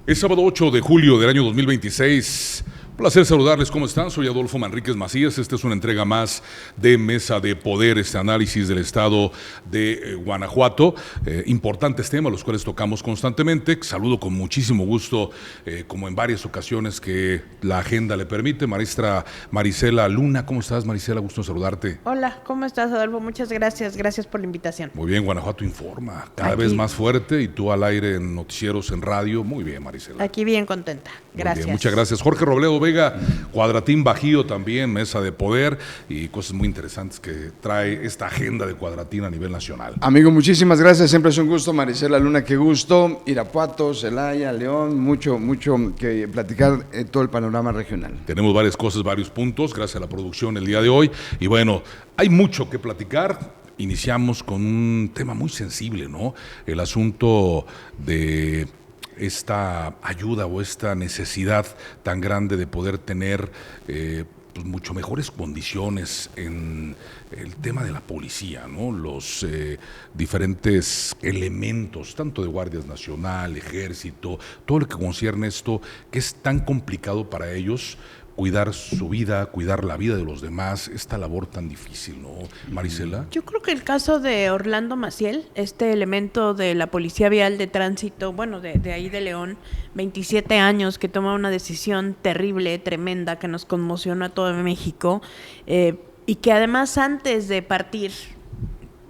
Es sábado 8 de julio del año 2026. Placer saludarles, ¿cómo están? Soy Adolfo Manríquez Macías. Esta es una entrega más de Mesa de Poder, este análisis del estado de Guanajuato. Importantes temas, los cuales tocamos constantemente. Saludo con muchísimo gusto, como en varias ocasiones que la agenda le permite. Maestra Marisela Luna, ¿cómo estás, Marisela? Gusto saludarte. Hola, ¿cómo estás, Adolfo? Muchas gracias, gracias por la invitación. Muy bien, Guanajuato informa, cada vez más fuerte, y tú al aire en noticieros, en radio. Muy bien, Marisela. Aquí bien contenta, gracias. Bien, muchas gracias. Jorge Robledo Vega, Cuadratín Bajío también, Mesa de Poder, y cosas muy interesantes que trae esta agenda de Cuadratín a nivel nacional. Amigo, muchísimas gracias, siempre es un gusto. Marisela Luna, qué gusto. Irapuato, Celaya, León, mucho que platicar en todo el panorama regional. Tenemos varias cosas, varios puntos, gracias a la producción el día de hoy, y bueno, hay mucho que platicar. Iniciamos con un tema muy sensible, ¿no? El asunto de esta ayuda o esta necesidad tan grande de poder tener pues mucho mejores condiciones en el tema de la policía, ¿no? Los diferentes elementos, tanto de Guardia Nacional, Ejército, todo lo que concierne esto, que es tan complicado para ellos cuidar su vida, cuidar la vida de los demás, esta labor tan difícil, ¿no, Marisela? Yo creo que el caso de Orlando Maciel, este elemento de la Policía Vial de Tránsito, bueno, de ahí de León, 27 años, que toma una decisión terrible, tremenda, que nos conmocionó a todo México, y que además antes de partir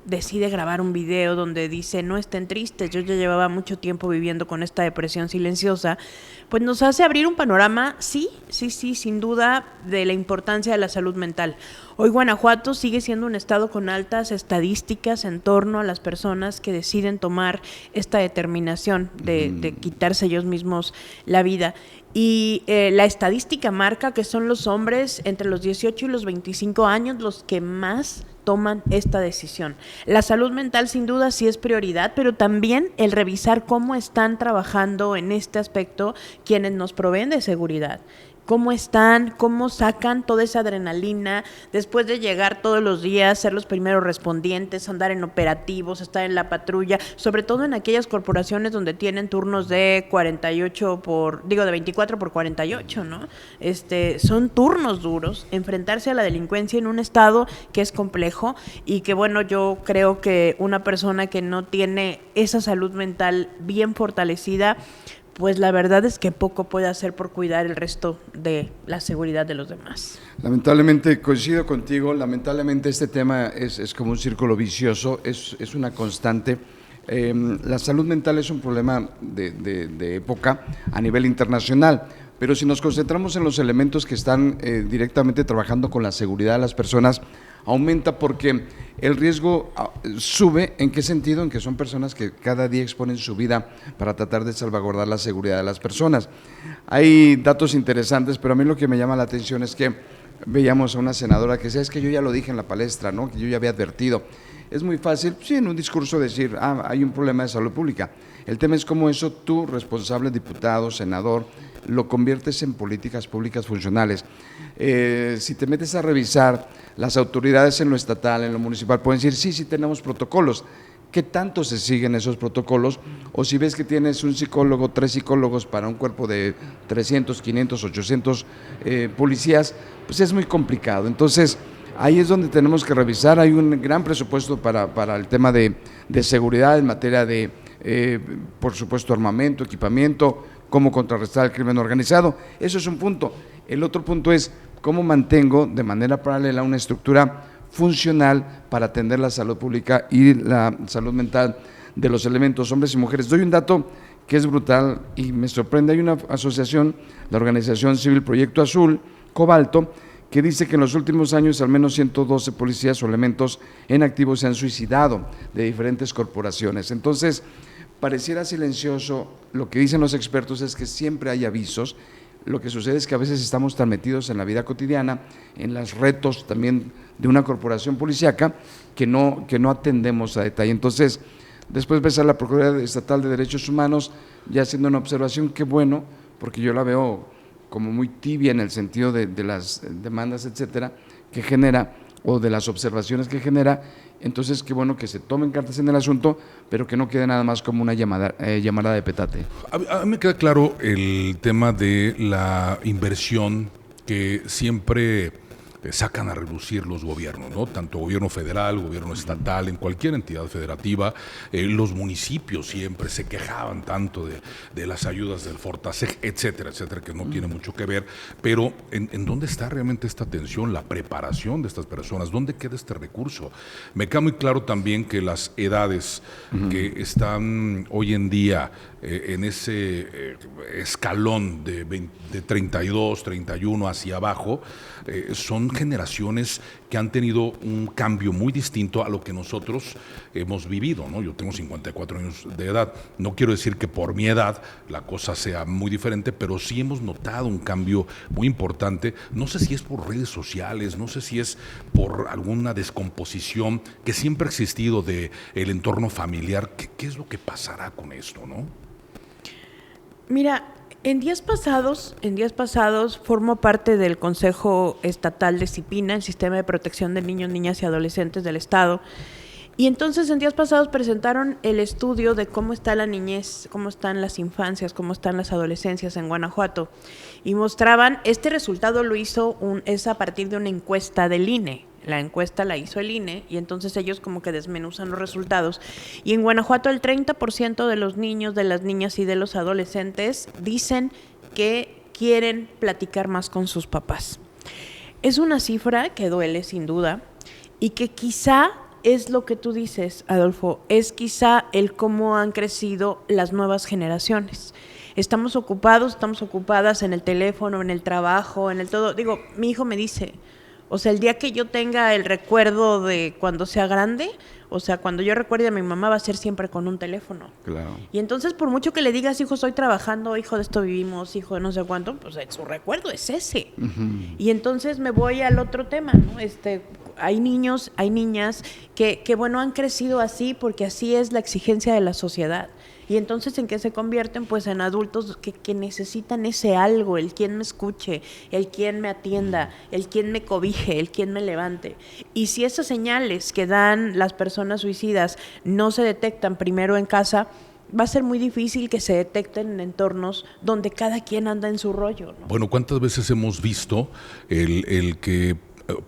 decide grabar un video donde dice: no estén tristes, yo ya llevaba mucho tiempo viviendo con esta depresión silenciosa. Pues nos hace abrir un panorama, sí, sin duda, de la importancia de la salud mental. Hoy Guanajuato sigue siendo un estado con altas estadísticas en torno a las personas que deciden tomar esta determinación de quitarse ellos mismos la vida. Y la estadística marca que son los hombres entre los 18 y los 25 años los que más toman esta decisión. La salud mental sin duda sí es prioridad, pero también el revisar cómo están trabajando en este aspecto quienes nos proveen de seguridad. ¿Cómo están? ¿Cómo sacan toda esa adrenalina después de llegar todos los días, ser los primeros respondientes, andar en operativos, estar en la patrulla, sobre todo en aquellas corporaciones donde tienen turnos de 24 por 48, ¿no? Son turnos duros, enfrentarse a la delincuencia en un estado que es complejo y que, bueno, yo creo que una persona que no tiene esa salud mental bien fortalecida, pues la verdad es que poco puede hacer por cuidar el resto de la seguridad de los demás. Lamentablemente, coincido contigo, lamentablemente este tema es como un círculo vicioso, es una constante. La salud mental es un problema de época a nivel internacional, pero si nos concentramos en los elementos que están directamente trabajando con la seguridad de las personas, aumenta porque el riesgo sube. ¿En qué sentido? En que son personas que cada día exponen su vida para tratar de salvaguardar la seguridad de las personas. Hay datos interesantes, pero a mí lo que me llama la atención es que veíamos a una senadora que decía: es que yo ya lo dije en la palestra, ¿no? Que yo ya había advertido. Es muy fácil, sí, en un discurso decir: hay un problema de salud pública. El tema es cómo eso tú, responsable, diputado, senador, lo conviertes en políticas públicas funcionales. Si te metes a revisar, las autoridades en lo estatal, en lo municipal, pueden decir: sí tenemos protocolos. ¿Qué tanto se siguen esos protocolos? O si ves que tienes un psicólogo, 3 psicólogos para un cuerpo de 300, 500, 800 policías, pues es muy complicado. Entonces, ahí es donde tenemos que revisar. Hay un gran presupuesto para el tema de seguridad en materia de, por supuesto, armamento, equipamiento, cómo contrarrestar el crimen organizado. Eso es un punto. El otro punto es cómo mantengo de manera paralela una estructura funcional para atender la salud pública y la salud mental de los elementos, hombres y mujeres. Doy un dato que es brutal y me sorprende. Hay una asociación, la organización civil Proyecto Azul, Cobalto, que dice que en los últimos años al menos 112 policías o elementos en activo se han suicidado de diferentes corporaciones. Entonces, pareciera silencioso. Lo que dicen los expertos es que siempre hay avisos. Lo que sucede es que a veces estamos tan metidos en la vida cotidiana, en los retos también de una corporación policíaca, que no atendemos a detalle. Entonces, después ves a la Procuraduría Estatal de Derechos Humanos ya haciendo una observación. Qué bueno, porque yo la veo como muy tibia en el sentido de las demandas, etcétera, que genera, o de las observaciones que genera. Entonces, qué bueno que se tomen cartas en el asunto, pero que no quede nada más como una llamada de petate. A mí me queda claro el tema de la inversión que siempre sacan a relucir los gobiernos, ¿no? Tanto gobierno federal, gobierno estatal, en cualquier entidad federativa, los municipios siempre se quejaban tanto de las ayudas del Fortaseg, etcétera, etcétera, que no tiene mucho que ver, pero ¿en dónde está realmente esta atención, la preparación de estas personas? ¿Dónde queda este recurso? Me queda muy claro también que las edades que están hoy en día en ese escalón de 32, 31 hacia abajo, son generaciones que han tenido un cambio muy distinto a lo que nosotros hemos vivido, ¿no? Yo tengo 54 años de edad. No quiero decir que por mi edad la cosa sea muy diferente, pero sí hemos notado un cambio muy importante. No sé si es por redes sociales, no sé si es por alguna descomposición que siempre ha existido del entorno familiar. ¿Qué es lo que pasará con esto, no? Mira, en días pasados formo parte del Consejo Estatal de CIPINA, el Sistema de Protección de Niños, Niñas y Adolescentes del Estado. Y entonces en días pasados presentaron el estudio de cómo está la niñez, cómo están las infancias, cómo están las adolescencias en Guanajuato. Y mostraban, este resultado es a partir de una encuesta del INE. La encuesta la hizo el INE y entonces ellos como que desmenuzan los resultados. Y en Guanajuato el 30% de los niños, de las niñas y de los adolescentes dicen que quieren platicar más con sus papás. Es una cifra que duele sin duda y que quizá es lo que tú dices, Adolfo, es quizá el cómo han crecido las nuevas generaciones. Estamos ocupadas en el teléfono, en el trabajo, en el todo. Digo, mi hijo me dice, o sea, el día que yo tenga el recuerdo de cuando sea grande, o sea, cuando yo recuerde a mi mamá va a ser siempre con un teléfono. Claro. Y entonces, por mucho que le digas, hijo, estoy trabajando, hijo, de esto vivimos, hijo, de no sé cuánto, pues su recuerdo es ese. Uh-huh. Y entonces me voy al otro tema, ¿no? Hay niños, hay niñas que bueno, han crecido así porque así es la exigencia de la sociedad. Y entonces, ¿en qué se convierten? Pues en adultos que necesitan ese algo, el quien me escuche, el quien me atienda, el quien me cobije, el quien me levante. Y si esas señales que dan las personas suicidas no se detectan primero en casa, va a ser muy difícil que se detecten en entornos donde cada quien anda en su rollo, ¿no? Bueno, ¿cuántas veces hemos visto el que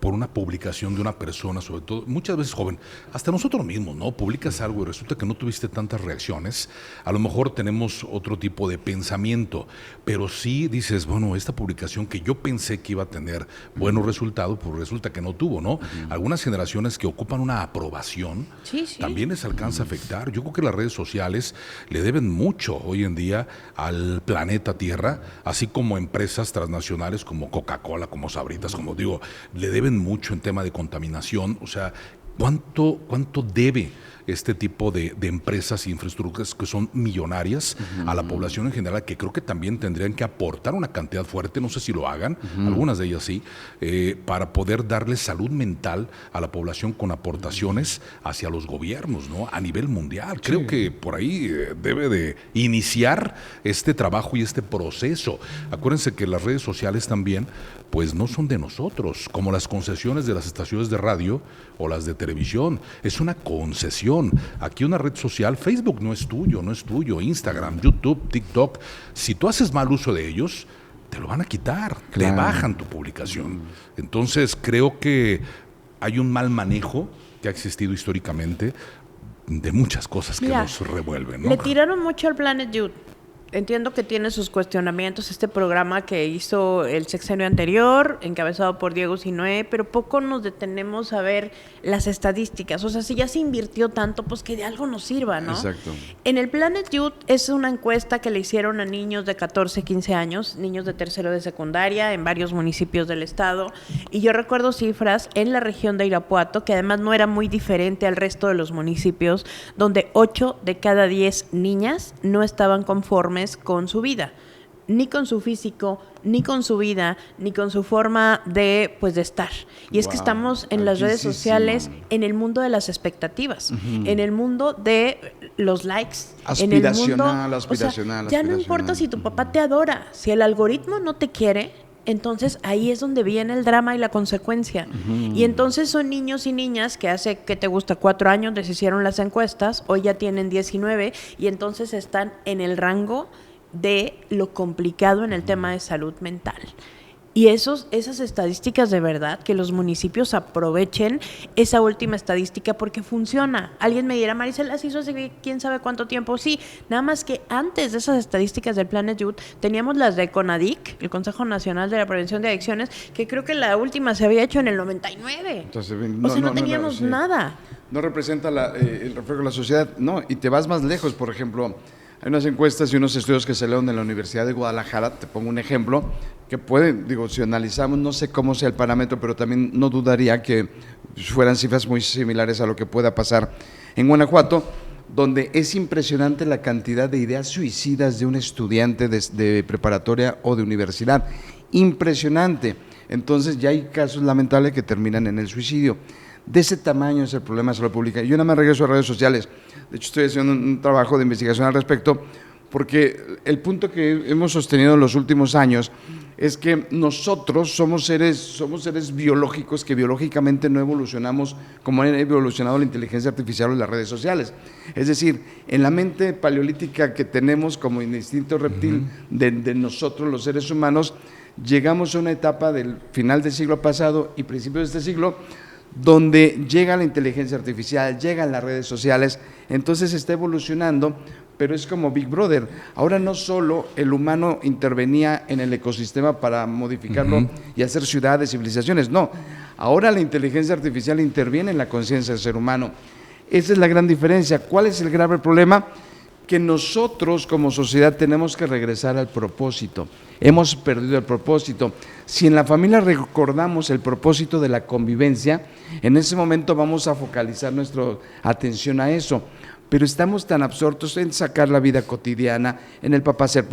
por una publicación de una persona, sobre todo, muchas veces joven, hasta nosotros mismos, ¿no? Publicas algo y resulta que no tuviste tantas reacciones, a lo mejor tenemos otro tipo de pensamiento, pero sí dices, bueno, esta publicación que yo pensé que iba a tener buenos resultados, pues resulta que no tuvo, ¿no? Uh-huh. Algunas generaciones que ocupan una aprobación, sí. También les alcanza a afectar. Yo creo que las redes sociales le deben mucho hoy en día al planeta Tierra, así como empresas transnacionales como Coca-Cola, como Sabritas, como digo, le deben mucho en tema de contaminación. O sea, ¿cuánto debe este tipo de empresas e infraestructuras que son millonarias a la población en general, que creo que también tendrían que aportar una cantidad fuerte, no sé si lo hagan, algunas de ellas sí, para poder darle salud mental a la población con aportaciones hacia los gobiernos, ¿no? A nivel mundial. Creo sí. Que por ahí debe de iniciar este trabajo y este proceso. Acuérdense que las redes sociales también pues no son de nosotros, como las concesiones de las estaciones de radio o las de televisión. Es una concesión. Aquí una red social, Facebook no es tuyo, Instagram, YouTube, TikTok. Si tú haces mal uso de ellos, te lo van a quitar, claro. Te bajan tu publicación. Entonces creo que hay un mal manejo que ha existido históricamente de muchas cosas que nos revuelven, ¿no? Le tiraron mucho al Planet Youth. Entiendo que tiene sus cuestionamientos este programa que hizo el sexenio anterior, encabezado por Diego Sinoé, pero poco nos detenemos a ver las estadísticas. O sea, si ya se invirtió tanto, pues que de algo nos sirva, ¿no? Exacto. En el Planet Youth es una encuesta que le hicieron a niños de 14, 15 años, niños de tercero de secundaria, en varios municipios del estado. Y yo recuerdo cifras en la región de Irapuato, que además no era muy diferente al resto de los municipios, donde 8 de cada 10 niñas no estaban conformes con su vida, ni con su físico, ni con su vida, ni con su forma de estar. Y es que estamos en las redes sociales, en el mundo de las expectativas, en el mundo de los likes, aspiracional, en el mundo, aspiracional. O sea, ya no importa si tu papá te adora, si el algoritmo no te quiere, entonces ahí es donde viene el drama y la consecuencia. Y entonces son niños y niñas que hace, ¿qué te gusta? 4 años les hicieron las encuestas, hoy ya tienen 19 y entonces están en el rango de lo complicado en el tema de salud mental. Y esas estadísticas de verdad, que los municipios aprovechen esa última estadística porque funciona. Alguien me dirá, Maricel, las hizo hace quién sabe cuánto tiempo. Sí, nada más que antes de esas estadísticas del Planet Youth teníamos las de CONADIC, el Consejo Nacional de la Prevención de Adicciones, que creo que la última se había hecho en el 99. Entonces, no teníamos nada. No representa el reflejo de la sociedad, no, y te vas más lejos, por ejemplo. Hay unas encuestas y unos estudios que se leen en la Universidad de Guadalajara, te pongo un ejemplo, que pueden, si analizamos, no sé cómo sea el parámetro, pero también no dudaría que fueran cifras muy similares a lo que pueda pasar en Guanajuato, donde es impresionante la cantidad de ideas suicidas de un estudiante de preparatoria o de universidad. Impresionante. Entonces ya hay casos lamentables que terminan en el suicidio. De ese tamaño es el problema de salud pública. Yo nada más regreso a redes sociales. De hecho, estoy haciendo un trabajo de investigación al respecto, porque el punto que hemos sostenido en los últimos años es que nosotros somos seres biológicos que biológicamente no evolucionamos como ha evolucionado la inteligencia artificial o las redes sociales. Es decir, en la mente paleolítica que tenemos como instinto reptil de nosotros los seres humanos, llegamos a una etapa del final del siglo pasado y principios de este siglo, donde llega la inteligencia artificial, llegan las redes sociales, entonces está evolucionando, pero es como Big Brother. Ahora no solo el humano intervenía en el ecosistema para modificarlo y hacer ciudades, civilizaciones, no, ahora la inteligencia artificial interviene en la conciencia del ser humano. Esa es la gran diferencia. ¿Cuál es el grave problema? Que nosotros como sociedad tenemos que regresar al propósito. Hemos perdido el propósito. Si en la familia recordamos el propósito de la convivencia, en ese momento vamos a focalizar nuestra atención a eso. Pero estamos tan absortos en sacar la vida cotidiana, en el papá, ser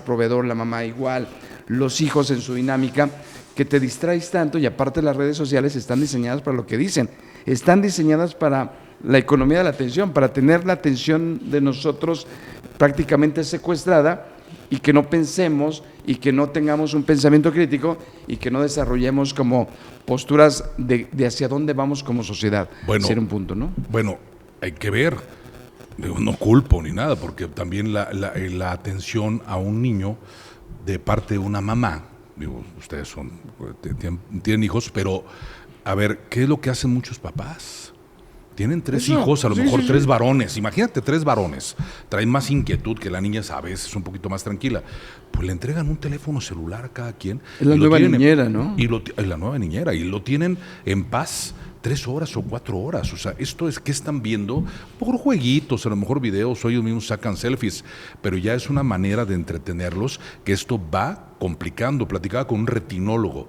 proveedor, la mamá igual, los hijos en su dinámica, que te distraes tanto, y aparte las redes sociales están diseñadas para lo que dicen, están diseñadas para la economía de la atención, para tener la atención de nosotros prácticamente secuestrada y que no pensemos y que no tengamos un pensamiento crítico y que no desarrollemos como posturas de hacia dónde vamos como sociedad. Bueno, ser un punto, ¿no? Bueno, hay que ver, no culpo ni nada, porque también la atención a un niño de parte de una mamá, digo, ustedes tienen hijos, pero a ver, ¿qué es lo que hacen muchos papás? Tienen 3 hijos, a lo mejor 3 varones. Imagínate 3 varones. Traen más inquietud que la niña, a veces un poquito más tranquila. Pues le entregan un teléfono celular a cada quien. Es la nueva niñera, ¿no? Es la nueva niñera. Y lo tienen en paz 3 horas o 4 horas. O sea, esto es que están viendo por jueguitos, a lo mejor videos, o ellos mismos sacan selfies. Pero ya es una manera de entretenerlos que esto va complicando. Platicaba con un retinólogo.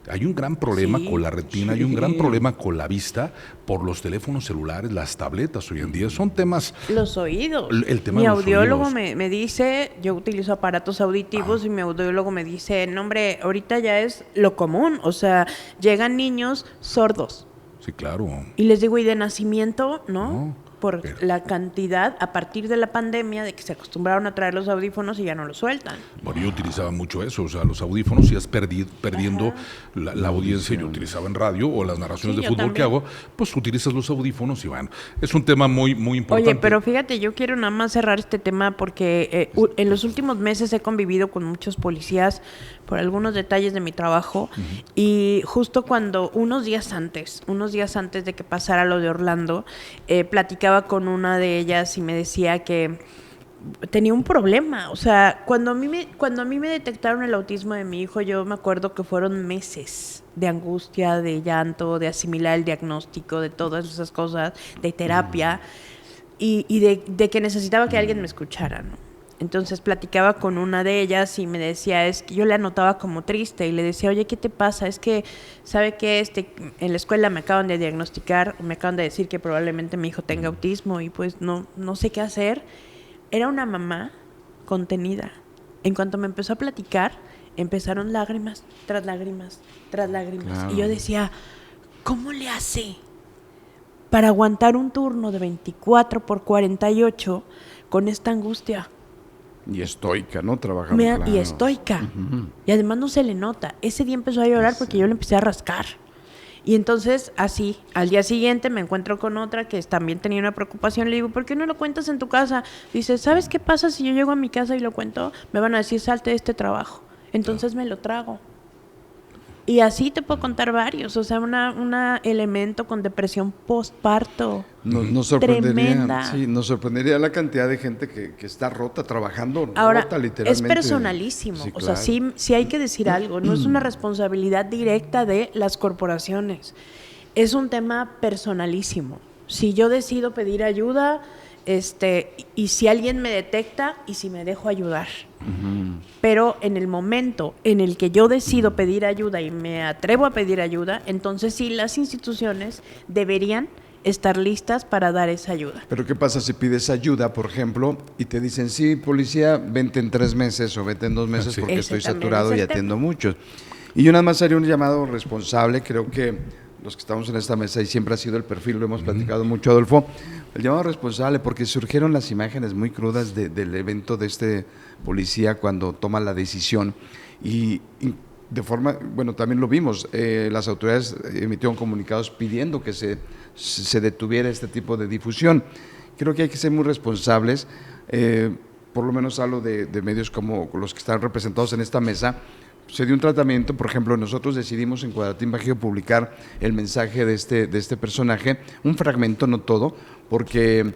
Hay un gran problema con la retina, hay un gran problema con la vista por los teléfonos celulares, las tabletas hoy en día. Son temas... Los oídos. El tema mi de los audiólogo oídos. me dice, yo utilizo aparatos auditivos y mi audiólogo me dice, no hombre, ahorita ya es lo común, o sea, llegan niños sordos. Sí, claro. Y les digo, ¿y de nacimiento? No. Por Pero la cantidad, a partir de la pandemia, de que se acostumbraron a traer los audífonos y ya no los sueltan. Bueno, yo utilizaba mucho eso, o sea, los audífonos, ibas perdiendo la audiencia. Yo utilizaba en radio o las narraciones de fútbol también. que hago, pues utilizas los audífonos y bueno, es un tema muy, muy importante. Oye, pero fíjate, yo quiero nada más cerrar este tema porque en los últimos meses he convivido con muchos policías por algunos detalles de mi trabajo y justo cuando unos días antes de que pasara lo de Orlando, platicaba con una de ellas y me decía que tenía un problema. O sea, cuando a mí me detectaron el autismo de mi hijo, yo me acuerdo que fueron meses de angustia, de llanto, de asimilar el diagnóstico, de todas esas cosas, de terapia y de que necesitaba que alguien me escuchara, ¿no? Entonces platicaba con una de ellas y me decía, es que yo la notaba como triste y le decía, oye, ¿qué te pasa? Es que, ¿sabe qué? En la escuela me acaban de diagnosticar, me acaban de decir que probablemente mi hijo tenga autismo y pues no sé qué hacer. Era una mamá contenida. En cuanto me empezó a platicar, empezaron lágrimas tras lágrimas tras lágrimas. Claro. Y yo decía, ¿cómo le hace para aguantar un turno de 24 por 48 con esta angustia? Y estoica, ¿no? Trabajando, Y estoica. Y además no se le nota. Ese día empezó a llorar porque yo le empecé a rascar. Y entonces, así, al día siguiente me encuentro con otra que también tenía una preocupación. Le digo, ¿por qué no lo cuentas en tu casa? Dice, ¿sabes qué pasa si yo llego a mi casa y lo cuento? Me van a decir, salte de este trabajo. Entonces me lo trago. Y así te puedo contar varios. O sea, una elemento con depresión postparto. Nos sorprendería, tremenda. sí, nos sorprendería la cantidad de gente que está rota, trabajando, Ahora, rota literalmente. es personalísimo, Sí, o sea, claro. sí hay que decir algo, no es una responsabilidad directa de las corporaciones, es un tema personalísimo. Si yo decido pedir ayuda, y si alguien me detecta y si me dejo ayudar. Pero en el momento en el que yo decido pedir ayuda y me atrevo a pedir ayuda, entonces sí las instituciones deberían estar listas para dar esa ayuda. Pero ¿qué pasa si pides ayuda, por ejemplo, y te dicen, sí, policía, vente en 3 meses o vete en 2 meses Sí. porque Ese estoy también saturado es y el atiendo tema. muchos? Y yo nada más haría un llamado responsable, creo que los que estamos en esta mesa y siempre ha sido el perfil, lo hemos platicado mucho, Adolfo, el llamado responsable porque surgieron las imágenes muy crudas del evento de este policía cuando toma la decisión y de forma, bueno, también lo vimos, las autoridades emitieron comunicados pidiendo que se detuviera este tipo de difusión. Creo que hay que ser muy responsables, por lo menos hablo de medios como los que están representados en esta mesa. Se dio un tratamiento, por ejemplo, nosotros decidimos en Cuadratín Bajío publicar el mensaje de este personaje, un fragmento, no todo, porque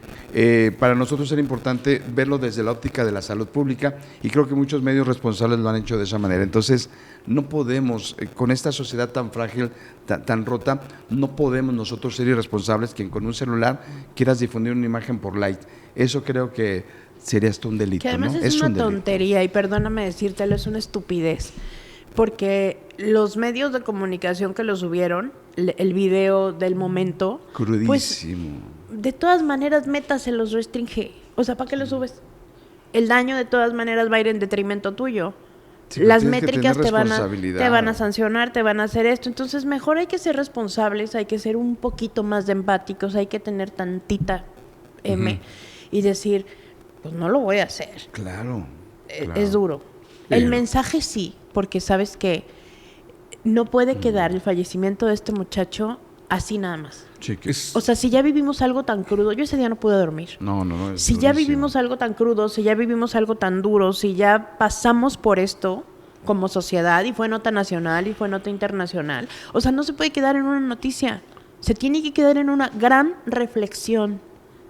para nosotros era importante verlo desde la óptica de la salud pública y creo que muchos medios responsables lo han hecho de esa manera. Entonces, no podemos, con esta sociedad tan frágil, tan rota, no podemos nosotros ser irresponsables quien con un celular quieras difundir una imagen por like. Eso creo que sería esto un delito, Que además ¿no? es una un delito. tontería y perdóname decírtelo, es una estupidez. Porque los medios de comunicación que lo subieron, el video del momento, Crudísimo. pues de todas maneras Meta se los restringe. O sea, ¿para qué lo subes? El daño de todas maneras va a ir en detrimento tuyo. Sí, pero Las tienes que métricas tener te van responsabilidad. a sancionar, te van a hacer esto. Entonces, mejor hay que ser responsables, hay que ser un poquito más de empáticos, hay que tener tantita M y decir, pues no lo voy a hacer. Claro. Es duro. El mensaje sí, porque sabes que no puede quedar el fallecimiento de este muchacho así nada más. Sí, O sea, si ya vivimos algo tan crudo, yo ese día no pude dormir. no, Si ya vivimos algo tan crudo, si ya vivimos algo tan duro, si ya pasamos por esto como sociedad y fue nota nacional y fue nota internacional, o sea, no se puede quedar en una noticia. Se tiene que quedar en una gran reflexión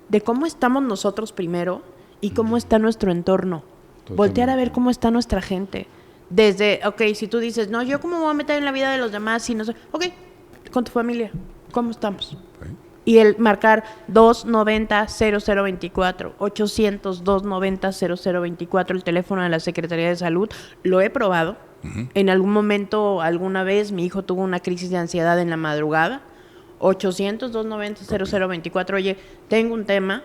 de cómo estamos nosotros primero y cómo está nuestro entorno. Voltear a ver cómo está nuestra gente. Desde, si tú dices, no, yo cómo me voy a meter en la vida de los demás si no sé, con tu familia, ¿cómo estamos? Y el marcar 290-0024, 800-290-0024, el teléfono de la Secretaría de Salud, lo he probado. En algún momento, alguna vez, mi hijo tuvo una crisis de ansiedad en la madrugada. 800-290-0024, oye, tengo un tema,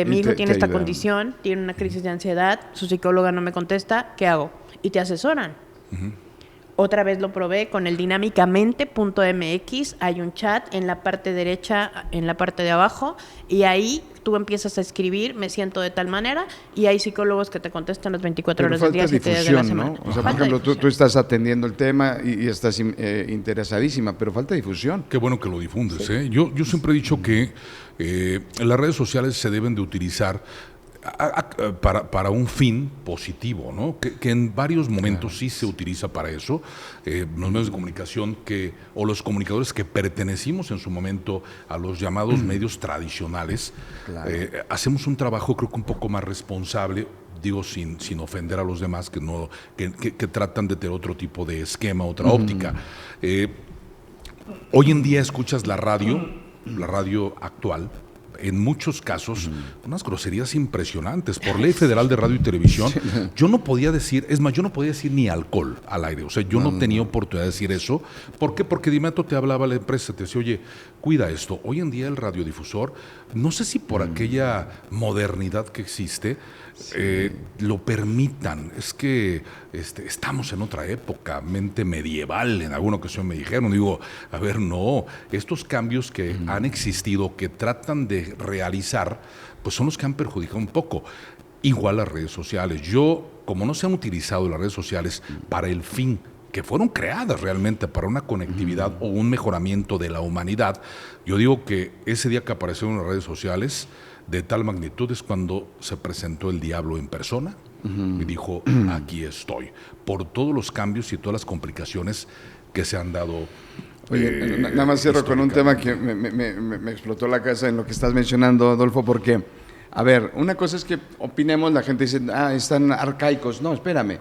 mi hijo tiene esta condición, tiene una crisis de ansiedad, su psicóloga no me contesta, ¿qué hago? Y te asesoran. Otra vez lo probé con el dinámicamente.mx, hay un chat en la parte derecha, en la parte de abajo, y ahí tú empiezas a escribir, me siento de tal manera, y hay psicólogos que te contestan las 24 horas del día, 7 días de la semana. ¿No? O sea, por ejemplo, tú estás atendiendo el tema y estás interesadísima, pero falta difusión. Qué bueno que lo difundes. Sí. Yo siempre he dicho que las redes sociales se deben de utilizar para un fin positivo, ¿no? Que en varios momentos sí se utiliza para eso. Los medios de comunicación o los comunicadores que pertenecimos en su momento a los llamados medios tradicionales, hacemos un trabajo creo que un poco más responsable, digo sin ofender a los demás que tratan de tener otro tipo de esquema, otra óptica. Hoy en día escuchas la radio actual, en muchos casos, unas groserías impresionantes. Por ley federal de radio y televisión, yo no podía decir, yo no podía decir ni alcohol al aire. O sea, yo no tenía oportunidad de decir eso. ¿Por qué? Porque de inmediato te hablaba la empresa, te decía, oye, cuida esto. Hoy en día el radiodifusor, no sé si por aquella modernidad que existe, lo permitan. Es que estamos en otra época, mente medieval, en alguna ocasión me dijeron. Digo, a ver, no, estos cambios que han existido, que tratan de realizar, pues son los que han perjudicado un poco. igual las redes sociales. Yo, como no se han utilizado las redes sociales para el fin que fueron creadas realmente para una conectividad o un mejoramiento de la humanidad, yo digo que ese día que aparecieron las redes sociales de tal magnitud es cuando se presentó el diablo en persona y dijo, aquí estoy, por todos los cambios y todas las complicaciones que se han dado. Oye, nada más cierro con un tema que me explotó la cabeza en lo que estás mencionando, Adolfo, porque, a ver, una cosa es que opinemos, la gente dice, están arcaicos. No, espérame.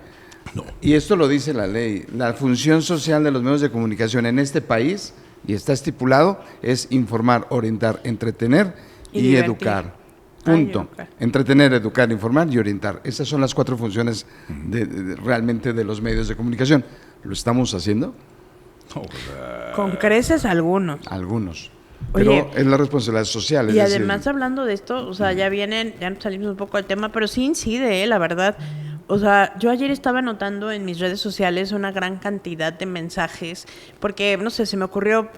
No. Y esto lo dice la ley. La función social de los medios de comunicación en este país, y está estipulado, es informar, orientar, entretener y educar. Punto. Entretener, educar, informar y orientar. Esas son las 4 funciones realmente de los medios de comunicación. ¿Lo estamos haciendo? Con creces algunos. Algunos. Oye, pero es la responsabilidad social. Y además hablando de esto, o sea, ya salimos un poco del tema, pero sí incide, la verdad. O sea, yo ayer estaba notando en mis redes sociales una gran cantidad de mensajes, porque, no sé, se me ocurrió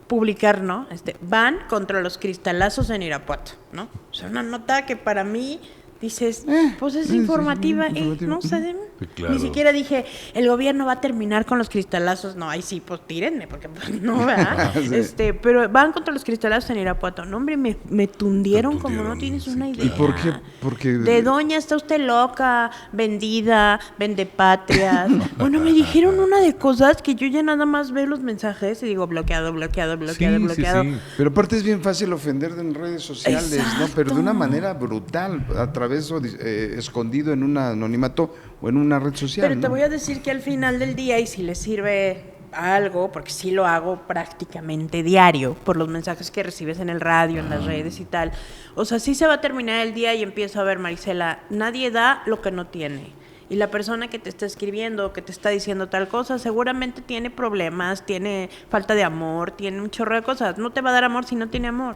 publicar, ¿no? Van contra los cristalazos en Irapuato, ¿no? O sea, una nota que para mí dices, pues es informativa, no sé, claro. Ni siquiera dije, el gobierno va a terminar con los cristalazos, no, ahí sí, pues tírenme, porque pues, no, ¿verdad? Sí. Pero van contra los cristalazos en Irapuato, no, hombre, me tundieron como no tienes una idea. ¿Y por qué? Porque de doña, está usted loca, vendida, vendepatrias. Bueno, me dijeron una de cosas que yo ya nada más veo los mensajes y digo, bloqueado. Sí. Pero aparte es bien fácil ofender en redes sociales, Exacto. ¿no? Pero de una manera brutal, a través escondido en un anonimato o en una red social. Pero te voy a decir que al final del día, y si le sirve algo, porque sí lo hago prácticamente diario, por los mensajes que recibes en el radio, en las redes y tal, o sea, sí se va a terminar el día y empiezo a ver, Marisela, nadie da lo que no tiene. Y la persona que te está escribiendo, que te está diciendo tal cosa, seguramente tiene problemas, tiene falta de amor, tiene un chorro de cosas. No te va a dar amor si no tiene amor.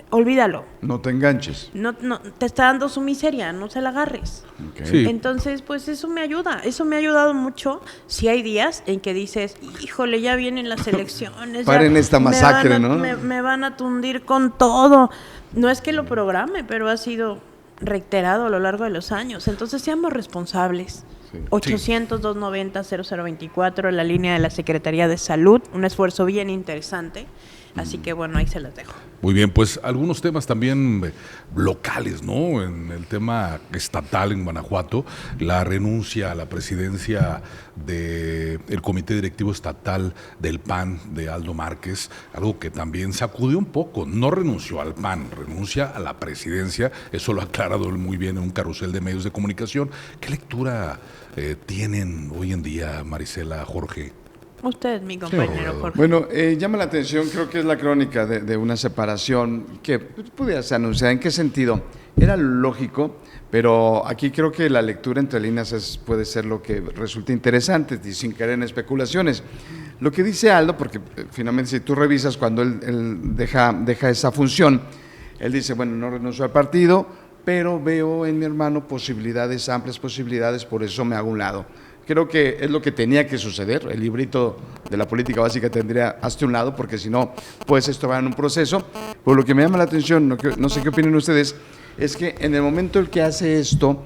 Olvídalo. No te enganches. No, te está dando su miseria, no se la agarres. Okay. Sí. Entonces, pues eso me ayuda, eso me ha ayudado mucho. Si hay días en que dices, híjole, ya vienen las elecciones. Paren esta masacre, ¿no? Me van a tundir con todo. No es que lo programe, pero ha sido reiterado a lo largo de los años. Entonces, seamos responsables. Sí. 800-290-0024, la línea de la Secretaría de Salud, un esfuerzo bien interesante. Así que bueno, ahí se las dejo. Muy bien, pues algunos temas también locales, ¿no? En el tema estatal en Guanajuato, la renuncia a la presidencia del Comité Directivo Estatal del PAN de Aldo Márquez, algo que también sacudió un poco. No renunció al PAN, renuncia a la presidencia, eso lo ha aclarado él muy bien en un carrusel de medios de comunicación. ¿Qué lectura tienen hoy en día, Marisela, Jorge? Usted, mi compañero Jorge. Bueno, llama la atención, creo que es la crónica de una separación que pudiera ser anunciada. ¿En qué sentido? Era lógico, pero aquí creo que la lectura entre líneas puede ser lo que resulta interesante, sin caer en especulaciones. Lo que dice Aldo, porque finalmente si tú revisas cuando él deja esa función, él dice, bueno, no renuncio al partido, pero veo en mi hermano posibilidades, amplias posibilidades, por eso me hago a un lado. Creo que es lo que tenía que suceder. El librito de la política básica tendría hasta un lado, porque si no, pues esto va en un proceso. Pero lo que me llama la atención, no sé qué opinan ustedes, es que en el momento en que hace esto,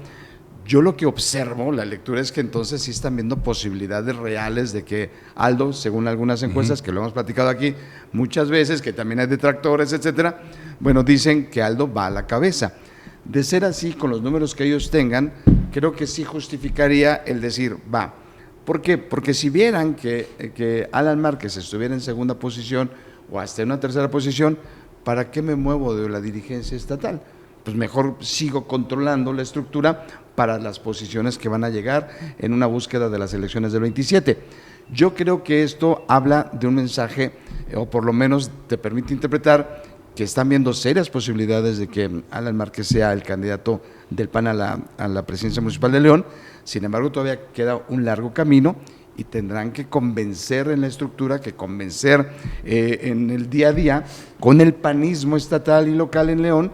yo lo que observo, la lectura es que entonces sí están viendo posibilidades reales de que Aldo, según algunas encuestas, que lo hemos platicado aquí muchas veces, que también hay detractores, etcétera, bueno, dicen que Aldo va a la cabeza. De ser así, con los números que ellos tengan, creo que sí justificaría el decir, va. ¿Por qué? Porque si vieran que Alan Márquez estuviera en segunda posición o hasta en una tercera posición, ¿para qué me muevo de la dirigencia estatal? Pues mejor sigo controlando la estructura para las posiciones que van a llegar en una búsqueda de las elecciones del 27. Yo creo que esto habla de un mensaje, o por lo menos te permite interpretar que están viendo serias posibilidades de que Alan Márquez sea el candidato del PAN a la presidencia municipal de León. Sin embargo, todavía queda un largo camino y tendrán que convencer en la estructura, que convencer en el día a día con el panismo estatal y local en León,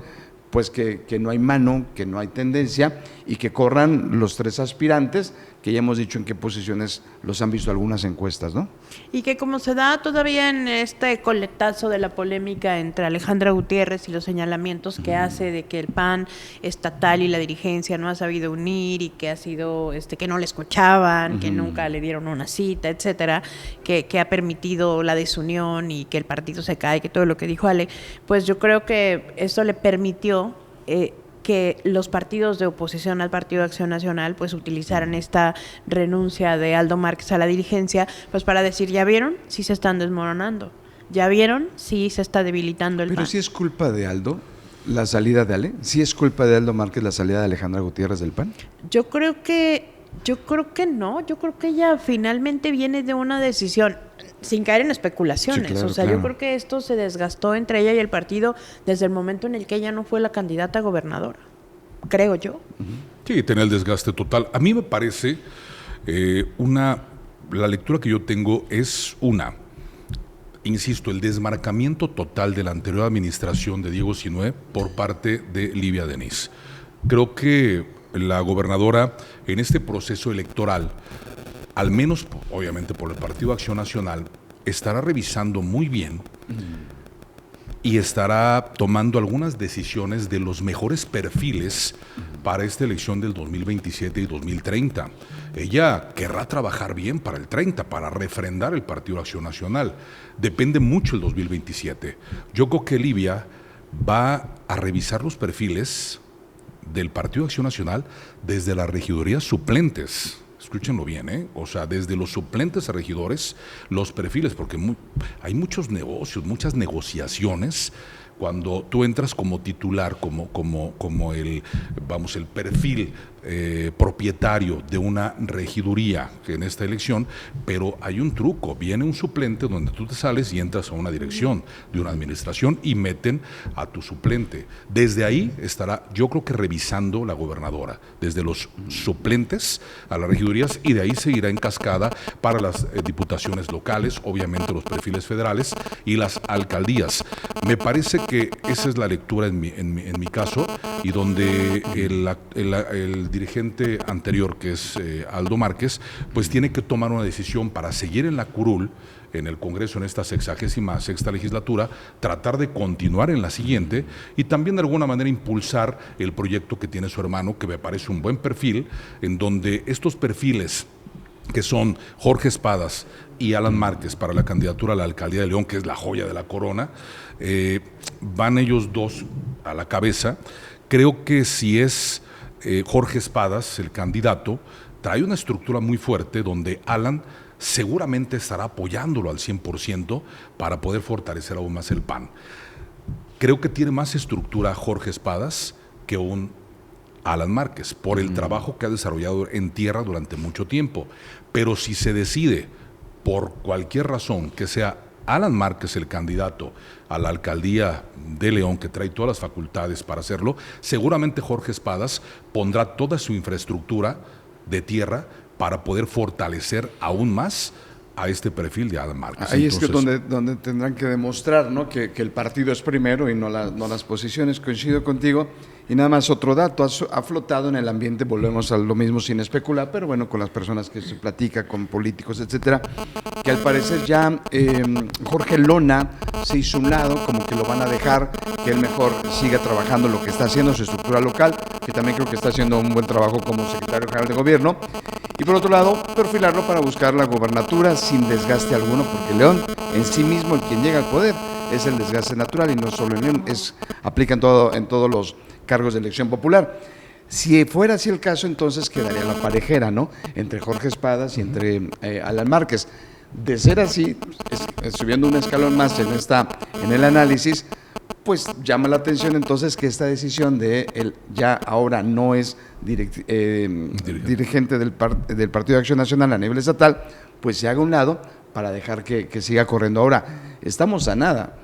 pues que no hay mano, que no hay tendencia y que corran los 3 aspirantes, que ya hemos dicho en qué posiciones los han visto algunas encuestas, ¿no? Y que como se da todavía en este coletazo de la polémica entre Alejandra Gutiérrez y los señalamientos que hace de que el PAN estatal y la dirigencia no ha sabido unir y que ha sido, que no le escuchaban, que nunca le dieron una cita, etcétera, que ha permitido la desunión y que el partido se cae, que todo lo que dijo Ale, pues yo creo que esto le permitió que los partidos de oposición al Partido de Acción Nacional pues utilizaran esta renuncia de Aldo Márquez a la dirigencia pues para decir, ¿ya vieron? Sí se están desmoronando. ¿Ya vieron? Sí se está debilitando el PAN. Pero sí es culpa de Aldo la salida de Ale, ¿sí es culpa de Aldo Márquez la salida de Alejandra Gutiérrez del PAN? Yo creo que no, yo creo que ella finalmente viene de una decisión, sin caer en especulaciones, Sí, claro, o sea, claro. yo creo que esto se desgastó entre ella y el partido desde el momento en el que ella no fue la candidata a gobernadora, creo yo. Sí, tener el desgaste total. A mí me parece, la lectura que yo tengo es insisto, el desmarcamiento total de la anterior administración de Diego Sinue por parte de Livia Denis. Creo que la gobernadora en este proceso electoral, al menos obviamente por el Partido Acción Nacional, estará revisando muy bien y estará tomando algunas decisiones de los mejores perfiles para esta elección del 2027 y 2030. Ella querrá trabajar bien para el 30, para refrendar el Partido Acción Nacional. Depende mucho el 2027. Yo creo que Livia va a revisar los perfiles del Partido Acción Nacional desde las regidurías suplentes. Escúchenlo bien, o sea, desde los suplentes a regidores, los perfiles, porque hay muchos negocios, muchas negociaciones. Cuando tú entras como titular, como el perfil propietario de una regiduría en esta elección, pero hay un truco, viene un suplente donde tú te sales y entras a una dirección de una administración y meten a tu suplente. Desde ahí estará, yo creo que revisando la gobernadora, desde los suplentes a las regidurías, y de ahí seguirá en cascada para las diputaciones locales, obviamente los perfiles federales y las alcaldías. Me parece que esa es la lectura en mi caso, y donde el dirigente anterior, que es Aldo Márquez, pues tiene que tomar una decisión para seguir en la curul en el Congreso en esta 66ª legislatura, tratar de continuar en la siguiente y también de alguna manera impulsar el proyecto que tiene su hermano, que me parece un buen perfil, en donde estos perfiles que son Jorge Espadas y Alan Márquez para la candidatura a la alcaldía de León, que es la joya de la corona, van ellos dos a la cabeza. Creo que si es Jorge Espadas el candidato, trae una estructura muy fuerte donde Alan seguramente estará apoyándolo al 100% para poder fortalecer aún más el PAN. Creo que tiene más estructura Jorge Espadas que un Alan Márquez, por el trabajo que ha desarrollado en tierra durante mucho tiempo. Pero si se decide, por cualquier razón, que sea Alan Márquez el candidato a la alcaldía de León, que trae todas las facultades para hacerlo, seguramente Jorge Espadas pondrá toda su infraestructura de tierra para poder fortalecer aún más a este perfil de Alan Márquez. Ahí entonces, es que donde tendrán que demostrar, ¿no?, que el partido es primero y no las posiciones. Coincido contigo. Y nada más otro dato, ha flotado en el ambiente, volvemos a lo mismo sin especular, pero bueno, con las personas que se platica, con políticos, etcétera, que al parecer ya Jorge Lona se hizo un lado, como que lo van a dejar, que él mejor siga trabajando lo que está haciendo, su estructura local, que también creo que está haciendo un buen trabajo como secretario general de gobierno, y por otro lado, perfilarlo para buscar la gobernatura sin desgaste alguno, porque León en sí mismo, el quien llega al poder, es el desgaste natural, y no solo en León, aplica en todos los cargos de elección popular. Si fuera así el caso, entonces quedaría la parejera, ¿no?, entre Jorge Espadas y entre Alan Márquez. De ser así, subiendo un escalón más en el análisis, pues llama la atención entonces que esta decisión de él ya ahora no es dirigente del Partido de Acción Nacional a nivel estatal, pues se haga a un lado para dejar que siga corriendo. Ahora, estamos a nada.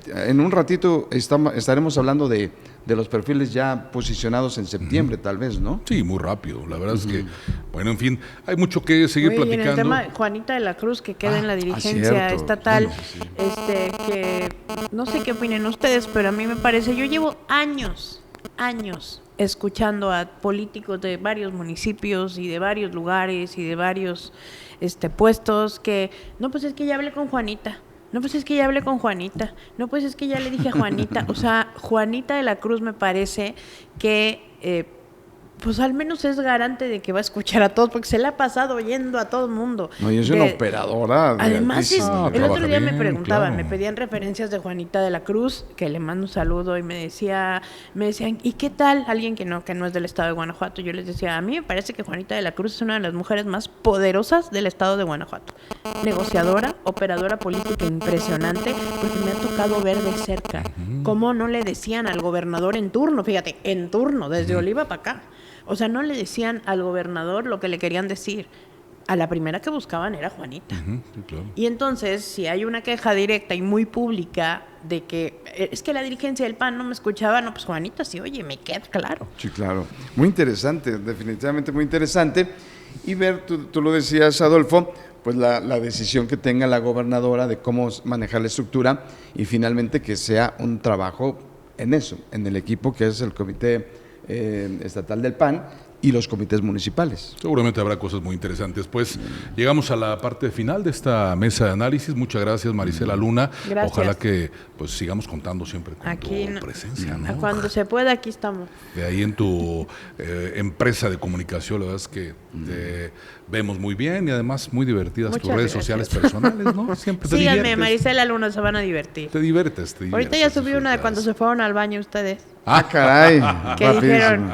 En un ratito estaremos hablando de los perfiles ya posicionados en septiembre, tal vez, ¿no? Sí, muy rápido. La verdad es que, bueno, en fin, hay mucho que seguir platicando. En el tema de Juanita de la Cruz, que queda en la dirigencia estatal, bueno, que no sé qué opinen ustedes, pero a mí me parece, yo llevo años años escuchando a políticos de varios municipios y de varios lugares y de varios puestos que, no, pues es que ya hablé con Juanita. No, pues es que ya hablé con Juanita. No, pues es que ya le dije a Juanita. O sea, Juanita de la Cruz me parece que pues al menos es garante de que va a escuchar a todos, porque se le ha pasado oyendo a todo el mundo. No, y es una operadora. Además, el otro día me bien, preguntaban, claro. me pedían referencias de Juanita de la Cruz, que le mando un saludo, y me decían, ¿y qué tal? Alguien que no es del estado de Guanajuato. Yo les decía, a mí me parece que Juanita de la Cruz es una de las mujeres más poderosas del estado de Guanajuato. Negociadora, operadora política impresionante, porque me ha tocado ver de cerca cómo no le decían al gobernador en turno, fíjate, en turno, desde Oliva para acá. O sea, no le decían al gobernador lo que le querían decir. A la primera que buscaban era Juanita. Sí, claro. Y entonces, si hay una queja directa y muy pública de que es que la dirigencia del PAN no me escuchaba, no, pues Juanita sí, oye, me queda claro. Sí, claro. Muy interesante, definitivamente muy interesante. Y ver, tú lo decías, Adolfo, pues la decisión que tenga la gobernadora de cómo manejar la estructura y finalmente que sea un trabajo en eso, en el equipo que es el Comité Estatal del PAN y los comités municipales. Seguramente habrá cosas muy interesantes. Pues llegamos a la parte final de esta mesa de análisis. Muchas gracias, Marisela Luna. Gracias. Ojalá que pues sigamos contando siempre con Aquí tu presencia, ¿no? Cuando se pueda, aquí estamos. De ahí en tu empresa de comunicación, la verdad es que te vemos muy bien y además muy divertidas tus Muchas redes gracias. sociales personales, ¿no? Siempre te Síganme, diviertes. Marisela Luna, se van a divertir. Te diviertes. Ahorita ya subí una de cuando se fueron al baño ustedes. Ah, caray.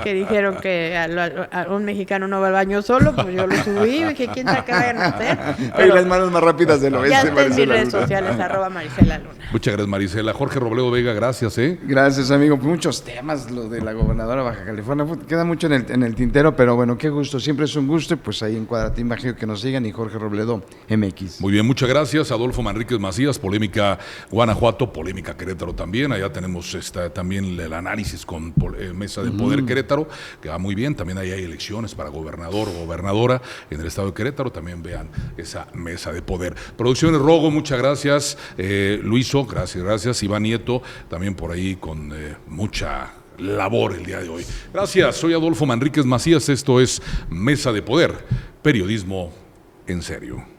Que dijeron que a un mexicano no va al baño solo, pues yo lo subí y dije, ¿quién sabe qué vayan a hacer? Oye, Pero las manos más rápidas del ya oeste, está en mis Marisela redes Luna. sociales, @Marisela Luna. Muchas gracias, Marisela. Jorge Robledo Vega, gracias, Gracias, amigo. Muchos temas, lo de la gobernadora de Baja California, queda mucho en el tintero, pero bueno, qué gusto, siempre es un gusto, y pues ahí en Cuadratín Bajío que nos sigan y Jorge Robledo MX. Muy bien, muchas gracias. Adolfo Manríquez Macías, Polémica Guanajuato, Polémica Querétaro también. Allá tenemos también el análisis con Mesa de Poder Querétaro, que va muy bien. También ahí hay elecciones para gobernador o gobernadora en el estado de Querétaro. También vean esa Mesa de Poder. Producciones Rogo, muchas gracias. Luiso, gracias. Iván Nieto, también por ahí con mucha labor el día de hoy. Gracias, soy Adolfo Manríquez Macías. Esto es Mesa de Poder, periodismo en serio.